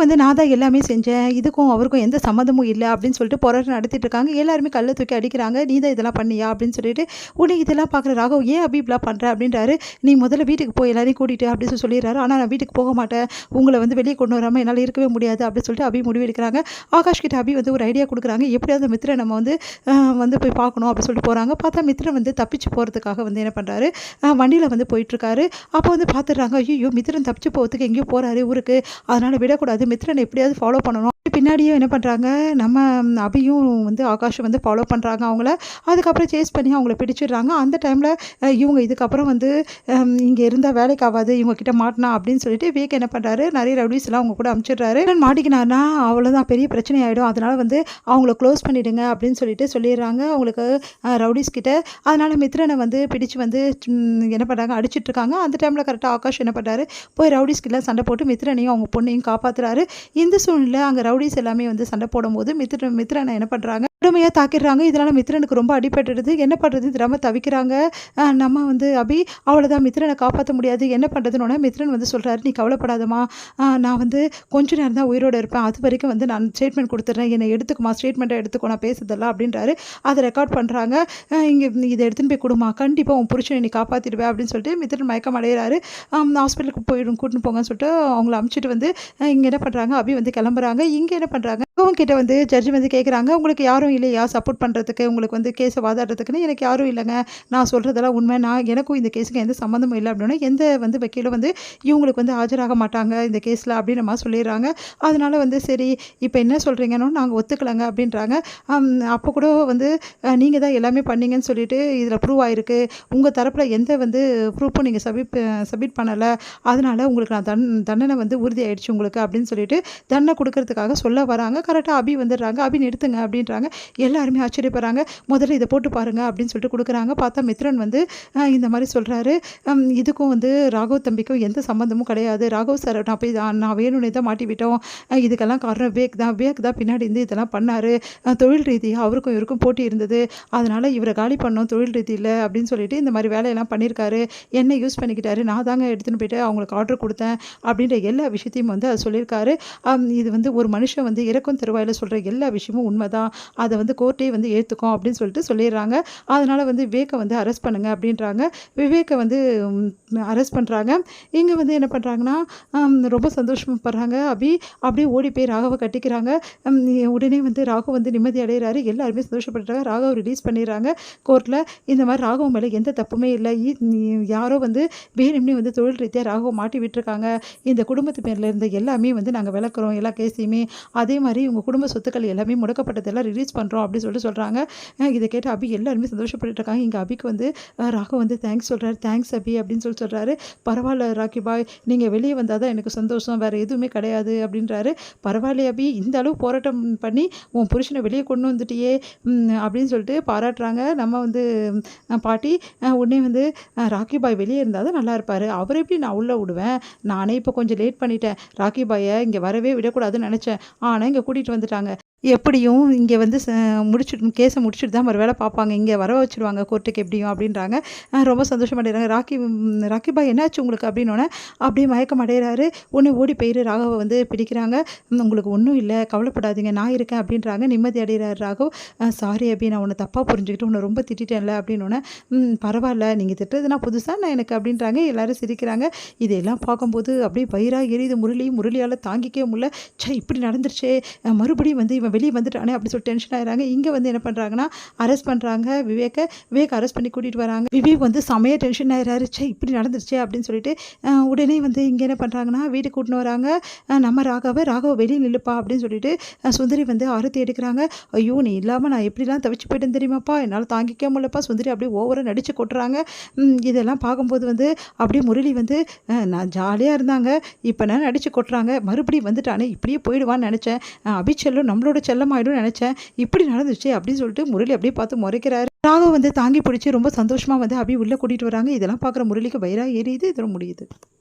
வந்து நான் தான் எல்லாமே செஞ்சேன், இதுக்கும் அவருக்கும் எந்த சம்மந்தமும் இல்லை அப்படின்னு சொல்லிட்டு போராட்டம் நடத்திட்டு இருக்காங்க. எல்லாருமே கல்லை தூக்கி அடிக்கிறாங்க. நீ தான் இதெல்லாம் பண்ணியா அப்படின்னு சொல்லிட்டு உடனே இதெல்லாம் பார்க்குற ராகவ் ஏன் அபி இப்படிலாம் பண்ணுற அப்படின்றாரு. நீ முதல்ல வீட்டுக்கு போய் எல்லாரையும் கூட்டிட்டு அப்படின்னு சொல்லிடுறாரு. ஆனால் நான் வீட்டுக்கு போக மாட்டேன், உங்களை வந்து வெளியே கொண்டு வராமல் என்னால் இருக்கவே முடியாது அப்படின்னு சொல்லிட்டு அபி முடிவு எடுக்கிறாங்க. ஆகாஷ் கிட்ட அபி வந்து ஒரு ஐடியா கொடுக்குறாங்க. எப்படியாவது மித்ரை நம்ம வந்து போய் பார்க்கணும் அப்படின்னு சொல்லிட்டு போகிறாங்க. பார்த்தா மித்ரன் வந்து தப்பிச்சு போகிறதுக்காக வந்து என்ன பண்ணுறாரு, வண்டியில் வந்து போயிட்டுருக்காரு. அப்போ வந்து பார்த்துடுறாங்க, ஐயோ மித்ரன் தப்பிச்சு போகிறதுக்கு எங்கேயோ போகிறாரு ஊருக்கு, அதனால் விடக்கூடாது, மித்ரனை எப்படியாவது ஃபாலோ பண்ணணும். பின்னாடியே என்ன பண்ணுறாங்க, நம்ம அபியும் வந்து ஆகாஷும் வந்து ஃபாலோ பண்ணுறாங்க அவங்கள. அதுக்கப்புறம் சேஸ் பண்ணி அவங்கள பிடிச்சிடுறாங்க. அந்த டைமில் இவங்க இதுக்கப்புறம் வந்து இங்கே இருந்தால் வேலைக்கு ஆகாது, இவங்க கிட்ட மாட்டினா அப்படின்னு சொல்லிட்டு விவேக் என்ன பண்ணுறாரு, நிறைய ரவுடிஸ் எல்லாம் அவங்க கூட அனுப்பிச்சிடுறாரு. மாட்டிக்கினார்னா அவ்வளோதான், பெரிய பிரச்சனை ஆகிடும், அதனால் வந்து அவங்கள க்ளோஸ் பண்ணிவிடுங்க அப்படின்னு சொல்லிடுறாங்க அவங்களுக்கு ரவுடிஸ் கிட்ட. அதனால் மித்ரனை வந்து பிடிச்சு வந்து என்ன பண்ணுறாங்க, அடிச்சிட்ருக்காங்க. அந்த டைமில் கரெக்டாக ஆகாஷ் என்ன பண்ணுறாரு, போய் ரவுடிஸ்கிட்ட சண்டை போட்டு மித்ரனையும் அவங்க பொண்ணையும் காப்பாற்றுறாரு. இந்த சூழ்நிலை அங்கே ரவுடிஸ் எல்லாமே வந்து சண்டை போடும்போது மித்ரனை என்ன பண்ணுறாங்க, கடுமையாக தாக்கிடுறாங்க. இதனால் மித்ரனுக்கு ரொம்ப அடிபட்டுடுது. என்ன பண்ணுறது தெரியாமல் தவிக்கிறாங்க. நம்ம வந்து அபி அவ்வளோதான், மித்ரனை காப்பாற்ற முடியாது, என்ன பண்ணுறதுன்னு மித்ரன் வந்து சொல்கிறாரு, நீ கவலைப்படாதம்மா, நான் வந்து கொஞ்ச நேரம் தான் உயிரோடு இருப்பேன், அது வரைக்கும் வந்து நான் ஸ்டேட்மெண்ட் கொடுத்துட்றேன், என்னை எடுத்துக்குமா, ஸ்டேட்மெண்ட்டை எடுத்துக்கோ, நான் பேசுறதெல்லாம் அப்படின்றாரு. அதை ரெக்கார்ட் பண்ணுறாங்க. இங்கே இதை எடுத்துன்னு போய் கொடுமா, கண்டிப்பாக உன் புருஷனை நீ காப்பாற்றிடுவேன் அப்படின்னு சொல்லிட்டு மித்ரன் மயக்கம் அடைகிறாரு. ஹாஸ்பிட்டலுக்கு கூட்டின்னு போங்கன்னு சொல்லிட்டு அவங்கள அமுச்சிட்டு வந்து இங்கே என்ன பண்ணுறாங்க, அபி வந்து கிளம்புறாங்க. இங்கே என்ன பண்ணுறாங்க, அவங்க கிட்ட வந்து ஜட்ஜி வந்து கேட்குறாங்க, உங்களுக்கு யாரும் இல்லையா சப்போர்ட் பண்ணுறதுக்கு, உங்களுக்கு வந்து கேஸை வாதாடுறதுக்குன்னு. எனக்கு யாரும் இல்லைங்க, நான் சொல்கிறதெல்லாம் உண்மை, எனக்கும் இந்த கேஸுக்கு எந்த சம்மந்தமும் இல்லை அப்படின்னா எந்த வந்து வக்கீலும் வந்து இவங்களுக்கு வந்து ஆஜராக மாட்டாங்க இந்த கேஸில் அப்படின்னு நம்ம சொல்லிடுறாங்க. அதனால் வந்து சரி இப்போ என்ன சொல்கிறீங்கன்னு நாங்கள் ஒத்துக்கலைங்க அப்படின்றாங்க. அப்போ கூட வந்து நீங்கள் தான் எல்லாமே பண்ணீங்கன்னு சொல்லிட்டு இதில் ப்ரூவ் ஆகிருக்கு, உங்கள் தரப்பில் எந்த வந்து ப்ரூஃபும் நீங்கள் சப்மிட் பண்ணலை, அதனால் உங்களுக்கு நான் தண்டனை வந்து உறுதி ஆயிடுச்சு உங்களுக்கு அப்படின்னு சொல்லிட்டு தண்டனை கொடுக்கறதுக்காக சொல்ல வராங்க. கரெக்டாக அபி வந்துடுறாங்க. அபி நிறுத்துங்க அப்படின்றாங்க. எல்லாருமே ஆச்சரியப்படுறாங்க. முதல்ல இதை போட்டு பாருங்கள் அப்படின்னு சொல்லிட்டு கொடுக்குறாங்க. பார்த்தா மித்ரன் வந்து இந்த மாதிரி சொல்கிறாரு, இதுக்கும் வந்து ராகவ் தம்பிக்கும் எந்த சம்மந்தமும் கிடையாது, ராகவ் சார் நான் வேணும்னே தான் மாட்டி விட்டோம், இதுக்கெல்லாம் காரணம் விவேக் தான் பின்னாடி இருந்து இதெல்லாம் பண்ணார், தொழில் ரீதியாக அவருக்கும் இவருக்கும் போட்டி இருந்தது, அதனால் இவரை காலி பண்ணோம் தொழில் ரீதியில் அப்படின்னு சொல்லிட்டு இந்த மாதிரி வேலையெல்லாம் பண்ணியிருக்காரு, என்னை யூஸ் பண்ணிக்கிட்டாரு, நான் தாங்க எடுத்துன்னு போயிட்டு அவங்களுக்கு ஆர்டர் கொடுத்தேன் அப்படின்ற எல்லா விஷயத்தையும் வந்து அது சொல்லியிருக்காரு. இது வந்து ஒரு மனுஷன் வந்து இறக்கும் தருவாயில் சொல்கிற எல்லா விஷயமும் உண்மைதான், அதை வந்து கோர்ட்டே வந்து ஏற்றுக்கும் அப்படின்னு சொல்லிட்டு சொல்லிடுறாங்க. அதனால் வந்து விவேக்கை வந்து அரெஸ்ட் பண்ணுங்க அப்படின்றாங்க. விவேக்கை வந்து அரெஸ்ட் பண்ணுறாங்க. இங்கே வந்து என்ன பண்ணுறாங்கன்னா ரொம்ப சந்தோஷப்படுறாங்க. அப்படியே ஓடி போய் ராகவை கட்டிக்கிறாங்க. உடனே வந்து ராகவ் வந்து நிம்மதி அடைகிறாரு. எல்லாருமே சந்தோஷப்படுறாங்க. ராகவ் ரிலீஸ் பண்ணிடுறாங்க கோர்ட்டில். இந்த மாதிரி ராகவ் மேலே எந்த தப்புமே இல்லை, யாரோ வந்து வேணும்னே வந்து தொழில் ரீதியாக ராகவ் மாட்டி விட்டுருக்காங்க, இந்த குடும்பத்து பேரில் இருந்த எல்லாமே வந்து நாங்கள் விளக்குறோம் எல்லா கேஸையுமே, அதே மாதிரி உங்கள் குடும்ப சொத்துக்கள் எல்லாமே முடக்கப்பட்டதெல்லாம் ரிலீஸ் பண்ணுறோம் அப்படின்னு சொல்லிட்டு சொல்கிறாங்க. இதை கேட்டு அபி எல்லாருமே சந்தோஷப்பட்டு இருக்காங்க. இங்கே அபிக்கு வந்து ராகவ் வந்து தேங்க்ஸ் சொல்கிறாரு. தேங்க்ஸ் அபி அப்படின்னு சொல்கிறாரு. பரவாயில்ல ராக்கி பாய், நீங்கள் வெளியே வந்தால் தான் எனக்கு சந்தோஷம், வேறு எதுவுமே கிடையாது அப்படின்றாரு. பரவாயில்ல அபி, இந்த அளவு போராட்டம் பண்ணி உன் புருஷனை வெளியே கொண்டு வந்துட்டியே அப்படின்னு சொல்லிட்டு பாராட்டுறாங்க நம்ம வந்து பாட்டி. உடனே வந்து ராக்கி பாய் வெளியே இருந்தால் தான் நல்லா இருப்பார், அவர் எப்படி நான் உள்ளே விடுவேன், நானே இப்போ கொஞ்சம் லேட் பண்ணிட்டேன், ராக்கி பாயை இங்கே வரவே விடக்கூடாதுன்னு நினச்சேன், ஆனால் இங்கே கூட்டிகிட்டு வந்துட்டாங்க, எப்படியும் இங்கே வந்து கேஸை முடிச்சுட்டு தான் வேலை பார்ப்பாங்க, இங்கே வர வச்சுருவாங்க கோர்ட்டுக்கு எப்படியும் அப்படின்றாங்க. ரொம்ப சந்தோஷமடைகிறாங்க. ராக்கி பாய் என்னாச்சு உங்களுக்கு அப்படின்னோடனே அப்படியே மயக்கம் அடைகிறாரு. ஒன்று ஓடி போயிரு ராகவை வந்து பிடிக்கிறாங்க. உங்களுக்கு ஒன்றும் இல்லை, கவலைப்படாதீங்க, நான் இருக்கேன் அப்படின்றாங்க. நிம்மதி அடைகிறார் ராகவ். சாரி அபி, நான் உன்னை தப்பாக புரிஞ்சுக்கிட்டு உன்னை ரொம்ப திட்டேன்ல அப்படின்னோடனே பரவாயில்ல, நீங்கள் திட்டுறதுனா புதுசாக நான் எனக்கு அப்படின்றாங்க. எல்லோரும் சிரிக்கிறாங்க. இதையெல்லாம் பார்க்கும்போது அப்படியே வயிறாக எரியுது. முரளியால் தாங்கிக்கவே முடியல. இப்படி நடந்துருச்சே, மறுபடியும் வந்து இவன் வெளியே வந்துட்டானே அப்படி சொல்லி டென்ஷன் ஆகிறாங்க. இங்கே வந்து என்ன பண்ணுறாங்கன்னா அரெஸ்ட் பண்ணுறாங்க விவேக் அரெஸ்ட் பண்ணி கூட்டிகிட்டு வராங்க. விவேக் வந்து செமையாக டென்ஷன் ஆகிறாரு. இப்படி நடந்துருச்சே அப்படின்னு சொல்லிட்டு உடனே வந்து இங்கே என்ன பண்ணுறாங்கன்னா வீட்டுக்கு கூட்டின்னு வராங்க. நம்ம ராகவ வெளியே நில்லுப்பா அப்படின்னு சொல்லிட்டு சுந்தரி வந்து ஆரத்தி எடுக்கிறாங்க. ஐயோ நீ இல்லாமல் நான் எப்படிலாம் தவிச்சு போயிட்டேன்னு தெரியுமாப்பா, என்னால் தாங்கிக்க முடியலப்பா. சுந்தரி அப்படியே ஓவராக நடித்து கொட்டுறாங்க. இதெல்லாம் பார்க்கும்போது வந்து அப்படியே முரளி வந்து நான் ஜாலியாக இருந்தாங்க, இப்போ நான் நடித்து கொட்டுறாங்க, மறுபடியும் வந்துட்டானே இப்படியே போயிடுவான்னு நினச்சேன், அபிச்செல்லும் நம்மளோட செல்லமாயிடும் நினச்சேன், இப்படி நடந்துச்சு அப்படின்னு சொல்லிட்டு முரளி அப்படியே பார்த்து முறைக்கிறாரு. ராகவ் வந்து தாங்கி பிடிச்சி ரொம்ப சந்தோஷமாக வந்து அப்படியே உள்ளே கூட்டிகிட்டு வராங்க. இதெல்லாம் பார்க்குற முரளிக்கு வயிறாக எரியுது. இதெல்லாம் முடியுது.